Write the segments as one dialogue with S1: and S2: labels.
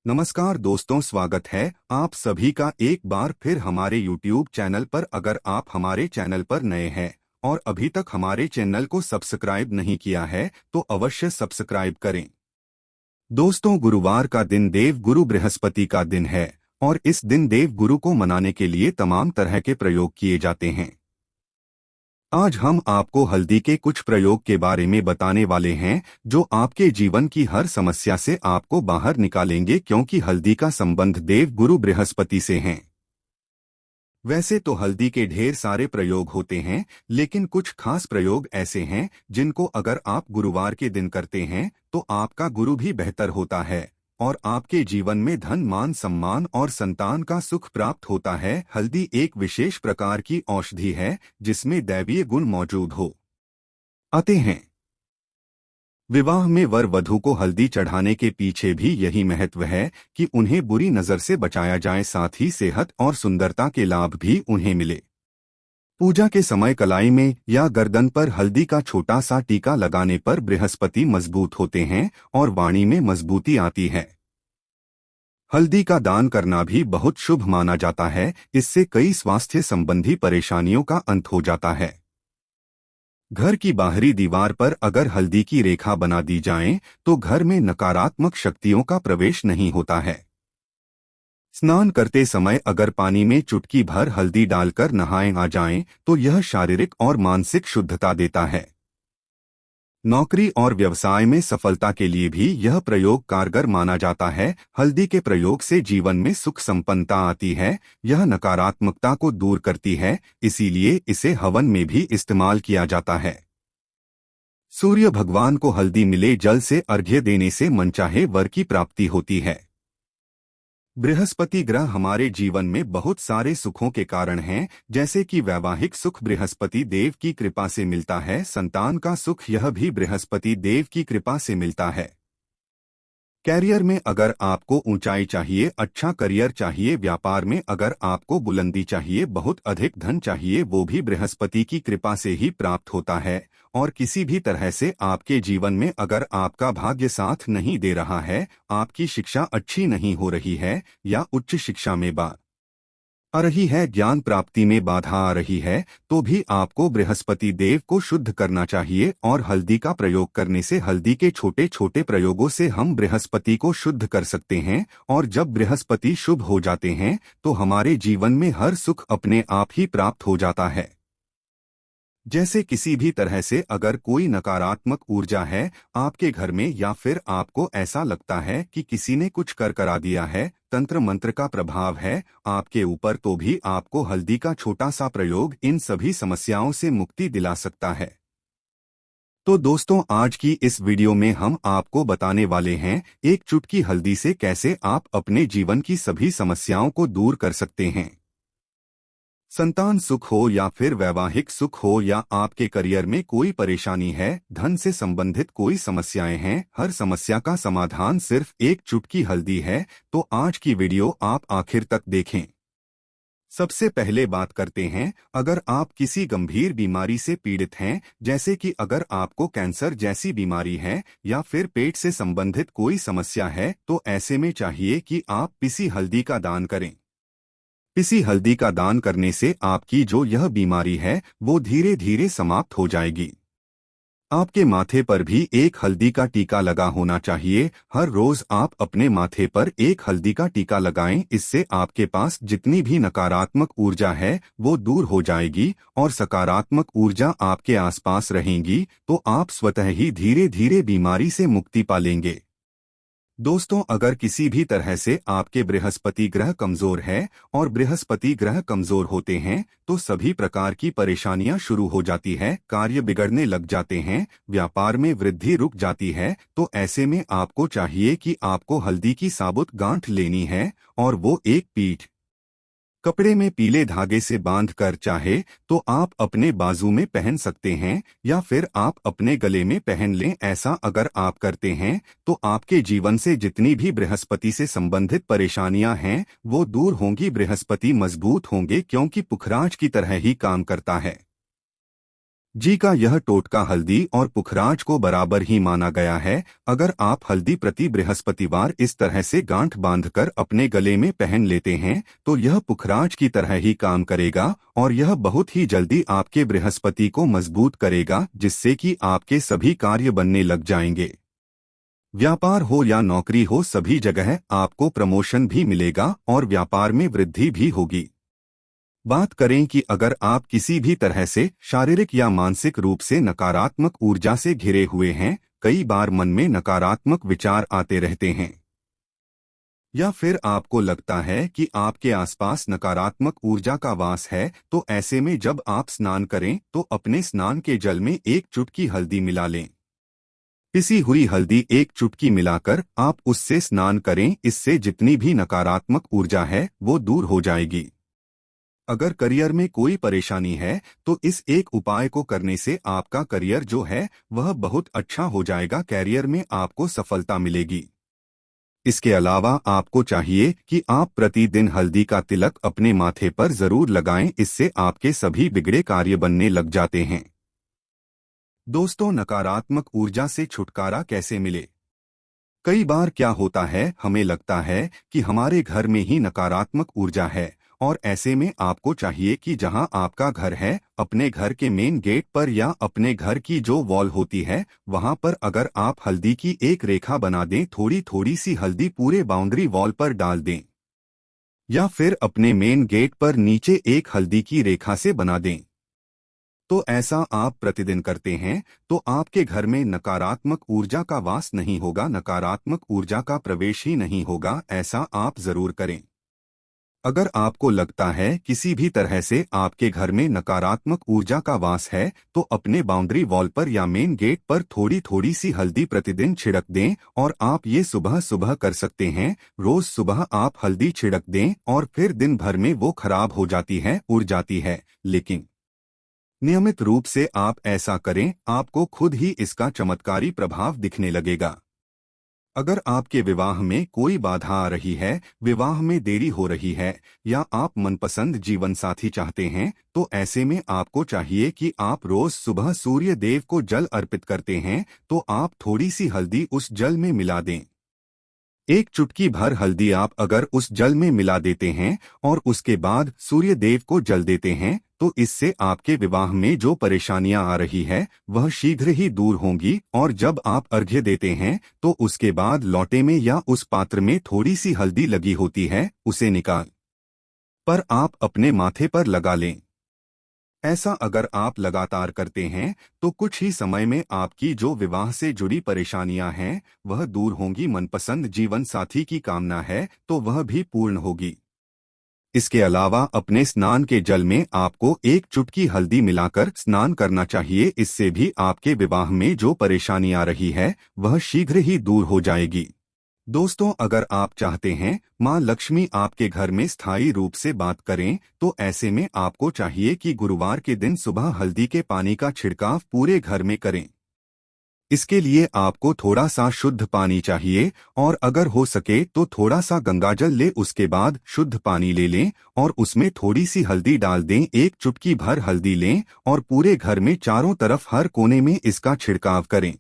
S1: नमस्कार दोस्तों, स्वागत है आप सभी का एक बार फिर हमारे YouTube चैनल पर। अगर आप हमारे चैनल पर नए हैं और अभी तक हमारे चैनल को सब्सक्राइब नहीं किया है तो अवश्य सब्सक्राइब करें। दोस्तों, गुरुवार का दिन देव गुरु बृहस्पति का दिन है और इस दिन देव गुरु को मनाने के लिए तमाम तरह के प्रयोग किए जाते हैं। आज हम आपको हल्दी के कुछ प्रयोग के बारे में बताने वाले हैं जो आपके जीवन की हर समस्या से आपको बाहर निकालेंगे, क्योंकि हल्दी का संबंध देव गुरु बृहस्पति से है। वैसे तो हल्दी के ढेर सारे प्रयोग होते हैं, लेकिन कुछ खास प्रयोग ऐसे हैं जिनको अगर आप गुरुवार के दिन करते हैं तो आपका गुरु भी बेहतर होता है और आपके जीवन में धन, मान, सम्मान और संतान का सुख प्राप्त होता है। हल्दी एक विशेष प्रकार की औषधि है जिसमें दैवीय गुण मौजूद हो आते हैं। विवाह में वर वधू को हल्दी चढ़ाने के पीछे भी यही महत्व है कि उन्हें बुरी नजर से बचाया जाए, साथ ही सेहत और सुंदरता के लाभ भी उन्हें मिले। पूजा के समय कलाई में या गर्दन पर हल्दी का छोटा सा टीका लगाने पर बृहस्पति मजबूत होते हैं और वाणी में मजबूती आती है। हल्दी का दान करना भी बहुत शुभ माना जाता है, इससे कई स्वास्थ्य संबंधी परेशानियों का अंत हो जाता है। घर की बाहरी दीवार पर अगर हल्दी की रेखा बना दी जाए तो घर में नकारात्मक शक्तियों का प्रवेश नहीं होता है। स्नान करते समय अगर पानी में चुटकी भर हल्दी डालकर नहाएं आ जाएं तो यह शारीरिक और मानसिक शुद्धता देता है। नौकरी और व्यवसाय में सफलता के लिए भी यह प्रयोग कारगर माना जाता है। हल्दी के प्रयोग से जीवन में सुख संपन्नता आती है, यह नकारात्मकता को दूर करती है, इसीलिए इसे हवन में भी इस्तेमाल किया जाता है। सूर्य भगवान को हल्दी मिले जल से अर्घ्य देने से मनचाहे वर की प्राप्ति होती है। बृहस्पति ग्रह हमारे जीवन में बहुत सारे सुखों के कारण हैं, जैसे कि वैवाहिक सुख बृहस्पति देव की कृपा से मिलता है, संतान का सुख यह भी बृहस्पति देव की कृपा से मिलता है। कैरियर में अगर आपको ऊंचाई चाहिए, अच्छा करियर चाहिए, व्यापार में अगर आपको बुलंदी चाहिए, बहुत अधिक धन चाहिए, वो भी बृहस्पति की कृपा से ही प्राप्त होता है। और किसी भी तरह से आपके जीवन में अगर आपका भाग्य साथ नहीं दे रहा है, आपकी शिक्षा अच्छी नहीं हो रही है या उच्च शिक्षा में आ रही है, ज्ञान प्राप्ति में बाधा आ रही है, तो भी आपको बृहस्पति देव को शुद्ध करना चाहिए और हल्दी का प्रयोग करने से, हल्दी के छोटे छोटे प्रयोगों से हम बृहस्पति को शुद्ध कर सकते हैं। और जब बृहस्पति शुभ हो जाते हैं तो हमारे जीवन में हर सुख अपने आप ही प्राप्त हो जाता है। जैसे किसी भी तरह से अगर कोई नकारात्मक ऊर्जा है आपके घर में या फिर आपको ऐसा लगता है कि किसी ने कुछ कर करा दिया है, तंत्र मंत्र का प्रभाव है आपके ऊपर, तो भी आपको हल्दी का छोटा सा प्रयोग इन सभी समस्याओं से मुक्ति दिला सकता है। तो दोस्तों, आज की इस वीडियो में हम आपको बताने वाले हैं एक चुटकी हल्दी से कैसे आप अपने जीवन की सभी समस्याओं को दूर कर सकते हैं। संतान सुख हो या फिर वैवाहिक सुख हो या आपके करियर में कोई परेशानी है, धन से संबंधित कोई समस्याएं हैं, हर समस्या का समाधान सिर्फ एक चुटकी हल्दी है। तो आज की वीडियो आप आखिर तक देखें। सबसे पहले बात करते हैं, अगर आप किसी गंभीर बीमारी से पीड़ित हैं, जैसे कि अगर आपको कैंसर जैसी बीमारी है या फिर पेट से संबंधित कोई समस्या है, तो ऐसे में चाहिए कि आप पिसी हल्दी का दान करें। पिसी हल्दी का दान करने से आपकी जो यह बीमारी है वो धीरे धीरे समाप्त हो जाएगी। आपके माथे पर भी एक हल्दी का टीका लगा होना चाहिए। हर रोज आप अपने माथे पर एक हल्दी का टीका लगाएं, इससे आपके पास जितनी भी नकारात्मक ऊर्जा है वो दूर हो जाएगी और सकारात्मक ऊर्जा आपके आसपास रहेंगी, तो आप स्वतः ही धीरे धीरे बीमारी से मुक्ति पा लेंगे। दोस्तों, अगर किसी भी तरह से आपके बृहस्पति ग्रह कमजोर है और बृहस्पति ग्रह कमजोर होते हैं तो सभी प्रकार की परेशानियां शुरू हो जाती है, कार्य बिगड़ने लग जाते हैं, व्यापार में वृद्धि रुक जाती है। तो ऐसे में आपको चाहिए कि आपको हल्दी की साबुत गांठ लेनी है और वो एक पीठ कपड़े में पीले धागे से बांध कर चाहे तो आप अपने बाजू में पहन सकते हैं या फिर आप अपने गले में पहन लें। ऐसा अगर आप करते हैं तो आपके जीवन से जितनी भी बृहस्पति से संबंधित परेशानियां हैं वो दूर होंगी, बृहस्पति मजबूत होंगे, क्योंकि पुखराज की तरह ही काम करता है। जी का यह टोटका हल्दी और पुखराज को बराबर ही माना गया है। अगर आप हल्दी प्रति बृहस्पतिवार इस तरह से गांठ बांधकर अपने गले में पहन लेते हैं तो यह पुखराज की तरह ही काम करेगा और यह बहुत ही जल्दी आपके बृहस्पति को मजबूत करेगा, जिससे कि आपके सभी कार्य बनने लग जाएंगे। व्यापार हो या नौकरी हो, सभी जगह आपको प्रमोशन भी मिलेगा और व्यापार में वृद्धि भी होगी। बात करें कि अगर आप किसी भी तरह से शारीरिक या मानसिक रूप से नकारात्मक ऊर्जा से घिरे हुए हैं, कई बार मन में नकारात्मक विचार आते रहते हैं, या फिर आपको लगता है कि आपके आसपास नकारात्मक ऊर्जा का वास है, तो ऐसे में जब आप स्नान करें तो अपने स्नान के जल में एक चुटकी हल्दी मिला लें। पिसी हुई हल्दी एक चुटकी मिलाकर आप उससे स्नान करें, इससे जितनी भी नकारात्मक ऊर्जा है वो दूर हो जाएगी। अगर करियर में कोई परेशानी है तो इस एक उपाय को करने से आपका करियर जो है वह बहुत अच्छा हो जाएगा, कैरियर में आपको सफलता मिलेगी। इसके अलावा आपको चाहिए कि आप प्रतिदिन हल्दी का तिलक अपने माथे पर जरूर लगाएं, इससे आपके सभी बिगड़े कार्य बनने लग जाते हैं। दोस्तों, नकारात्मक ऊर्जा से छुटकारा कैसे मिले? कई बार क्या होता है, हमें लगता है कि हमारे घर में ही नकारात्मक ऊर्जा है और ऐसे में आपको चाहिए कि जहां आपका घर है, अपने घर के मेन गेट पर या अपने घर की जो वॉल होती है वहां पर अगर आप हल्दी की एक रेखा बना दें, थोड़ी थोड़ी सी हल्दी पूरे बाउंड्री वॉल पर डाल दें, या फिर अपने मेन गेट पर नीचे एक हल्दी की रेखा से बना दें। तो ऐसा आप प्रतिदिन करते हैं तो आपके घर में नकारात्मक ऊर्जा का वास नहीं होगा, नकारात्मक ऊर्जा का प्रवेश ही नहीं होगा। ऐसा आप जरूर करें। अगर आपको लगता है किसी भी तरह से आपके घर में नकारात्मक ऊर्जा का वास है तो अपने बाउंड्री वॉल पर या मेन गेट पर थोड़ी थोड़ी सी हल्दी प्रतिदिन छिड़क दें, और आप ये सुबह सुबह कर सकते हैं। रोज सुबह आप हल्दी छिड़क दें और फिर दिन भर में वो खराब हो जाती है, उड़ जाती है, लेकिन नियमित रूप से आप ऐसा करें, आपको खुद ही इसका चमत्कारी प्रभाव दिखने लगेगा। अगर आपके विवाह में कोई बाधा आ रही है, विवाह में देरी हो रही है, या आप मनपसंद जीवन साथी चाहते हैं, तो ऐसे में आपको चाहिए कि आप रोज सुबह सूर्य देव को जल अर्पित करते हैं तो आप थोड़ी सी हल्दी उस जल में मिला दें। एक चुटकी भर हल्दी आप अगर उस जल में मिला देते हैं और उसके बाद सूर्य देव को जल देते हैं तो इससे आपके विवाह में जो परेशानियां आ रही है वह शीघ्र ही दूर होंगी। और जब आप अर्घ्य देते हैं तो उसके बाद लौटे में या उस पात्र में थोड़ी सी हल्दी लगी होती है, उसे निकाल पर आप अपने माथे पर लगा लें। ऐसा अगर आप लगातार करते हैं तो कुछ ही समय में आपकी जो विवाह से जुड़ी परेशानियां हैं वह दूर होंगी। मनपसंद जीवन साथी की कामना है तो वह भी पूर्ण होगी। इसके अलावा अपने स्नान के जल में आपको एक चुटकी हल्दी मिलाकर स्नान करना चाहिए, इससे भी आपके विवाह में जो परेशानी आ रही है वह शीघ्र ही दूर हो जाएगी। दोस्तों, अगर आप चाहते हैं मां लक्ष्मी आपके घर में स्थायी रूप से बात करें तो ऐसे में आपको चाहिए कि गुरुवार के दिन सुबह हल्दी के पानी का छिड़काव पूरे घर में करें। इसके लिए आपको थोड़ा सा शुद्ध पानी चाहिए और अगर हो सके तो थोड़ा सा गंगाजल ले, उसके बाद शुद्ध पानी ले लें और उसमें थोड़ी सी हल्दी डाल दें। एक चुटकी भर हल्दी लें और पूरे घर में चारों तरफ हर कोने में इसका छिड़काव करें।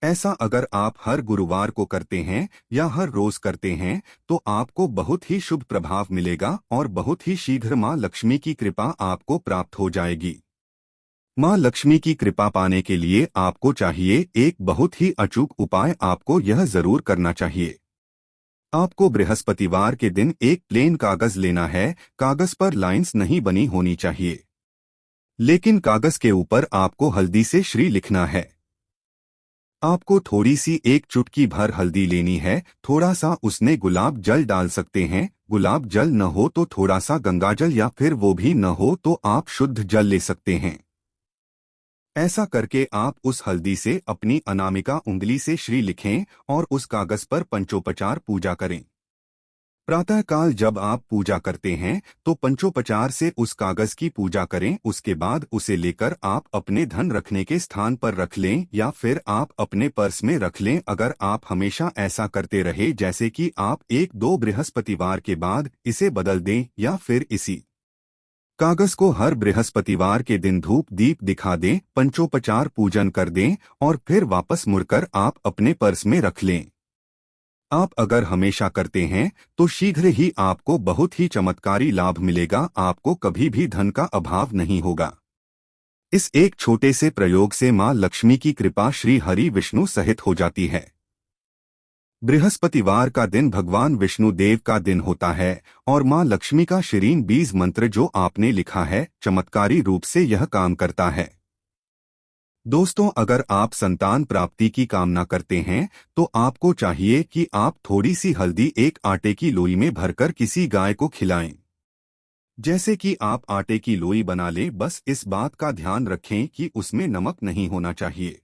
S1: ऐसा अगर आप हर गुरुवार को करते हैं या हर रोज करते हैं तो आपको बहुत ही शुभ प्रभाव मिलेगा और बहुत ही शीघ्र मां लक्ष्मी की कृपा आपको प्राप्त हो जाएगी। मां लक्ष्मी की कृपा पाने के लिए आपको चाहिए एक बहुत ही अचूक उपाय, आपको यह जरूर करना चाहिए। आपको बृहस्पतिवार के दिन एक प्लेन कागज लेना है। कागज पर लाइंस नहीं बनी होनी चाहिए, लेकिन कागज के ऊपर आपको हल्दी से श्री लिखना है। आपको थोड़ी सी एक चुटकी भर हल्दी लेनी है, थोड़ा सा उसने गुलाब जल डाल सकते हैं। गुलाब जल न हो तो थोड़ा सा गंगाजल, या फिर वो भी न हो तो आप शुद्ध जल ले सकते हैं। ऐसा करके आप उस हल्दी से अपनी अनामिका उंगली से श्री लिखें और उस कागज पर पंचोपचार पूजा करें। प्रातःकाल जब आप पूजा करते हैं तो पंचोपचार से उस कागज की पूजा करें। उसके बाद उसे लेकर आप अपने धन रखने के स्थान पर रख लें या फिर आप अपने पर्स में रख लें। अगर आप हमेशा ऐसा करते रहे, जैसे कि आप 1-2 बृहस्पतिवार के बाद इसे बदल दें या फिर इसी कागज को हर बृहस्पतिवार के दिन धूप दीप दिखा दें, पंचोपचार पूजन कर दें और फिर वापस मुड़कर आप अपने पर्स में रख लें। आप अगर हमेशा करते हैं तो शीघ्र ही आपको बहुत ही चमत्कारी लाभ मिलेगा। आपको कभी भी धन का अभाव नहीं होगा। इस एक छोटे से प्रयोग से मां लक्ष्मी की कृपा श्री हरि विष्णु सहित हो जाती है। बृहस्पतिवार का दिन भगवान विष्णु देव का दिन होता है और मां लक्ष्मी का शीरीन बीज मंत्र जो आपने लिखा है, चमत्कारी रूप से यह काम करता है। दोस्तों, अगर आप संतान प्राप्ति की कामना करते हैं तो आपको चाहिए कि आप थोड़ी सी हल्दी एक आटे की लोई में भरकर किसी गाय को खिलाएं। जैसे कि आप आटे की लोई बना लें, बस इस बात का ध्यान रखें कि उसमें नमक नहीं होना चाहिए।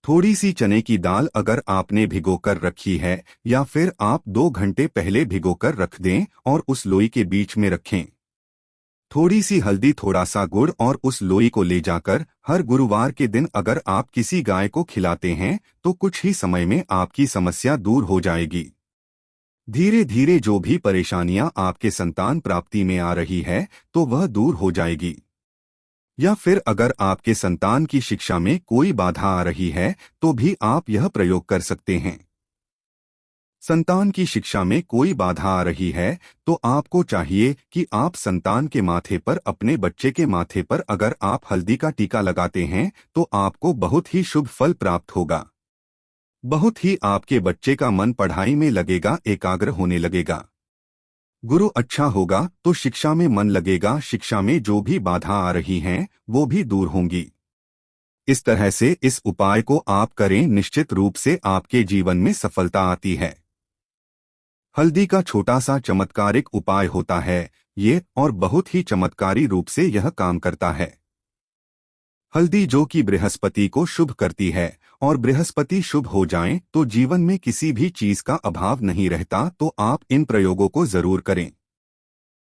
S1: थोड़ी सी चने की दाल अगर आपने भिगोकर रखी है या फिर आप 2 घंटे पहले भिगोकर रख दें और उस लोई के बीच में रखें। थोड़ी सी हल्दी, थोड़ा सा गुड़ और उस लोई को ले जाकर हर गुरुवार के दिन अगर आप किसी गाय को खिलाते हैं तो कुछ ही समय में आपकी समस्या दूर हो जाएगी। धीरे धीरे जो भी परेशानियां आपके संतान प्राप्ति में आ रही है तो वह दूर हो जाएगी। या फिर अगर आपके संतान की शिक्षा में कोई बाधा आ रही है तो भी आप यह प्रयोग कर सकते हैं। संतान की शिक्षा में कोई बाधा आ रही है तो आपको चाहिए कि आप संतान के माथे पर, अपने बच्चे के माथे पर अगर आप हल्दी का टीका लगाते हैं तो आपको बहुत ही शुभ फल प्राप्त होगा। बहुत ही आपके बच्चे का मन पढ़ाई में लगेगा, एकाग्र होने लगेगा। गुरु अच्छा होगा तो शिक्षा में मन लगेगा, शिक्षा में जो भी बाधा आ रही हैं वो भी दूर होंगी। इस तरह से इस उपाय को आप करें, निश्चित रूप से आपके जीवन में सफलता आती है। हल्दी का छोटा सा चमत्कारिक उपाय होता है ये, और बहुत ही चमत्कारी रूप से यह काम करता है। हल्दी जो कि बृहस्पति को शुभ करती है और बृहस्पति शुभ हो जाएं तो जीवन में किसी भी चीज का अभाव नहीं रहता। तो आप इन प्रयोगों को जरूर करें।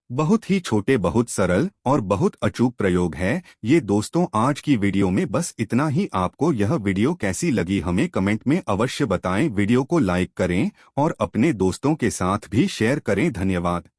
S1: बहुत ही छोटे, बहुत सरल और बहुत अचूक प्रयोग है ये। दोस्तों, आज की वीडियो में बस इतना ही। आपको यह वीडियो कैसी लगी हमें कमेंट में अवश्य बताएं। वीडियो को लाइक करें और अपने दोस्तों के साथ भी शेयर करें। धन्यवाद।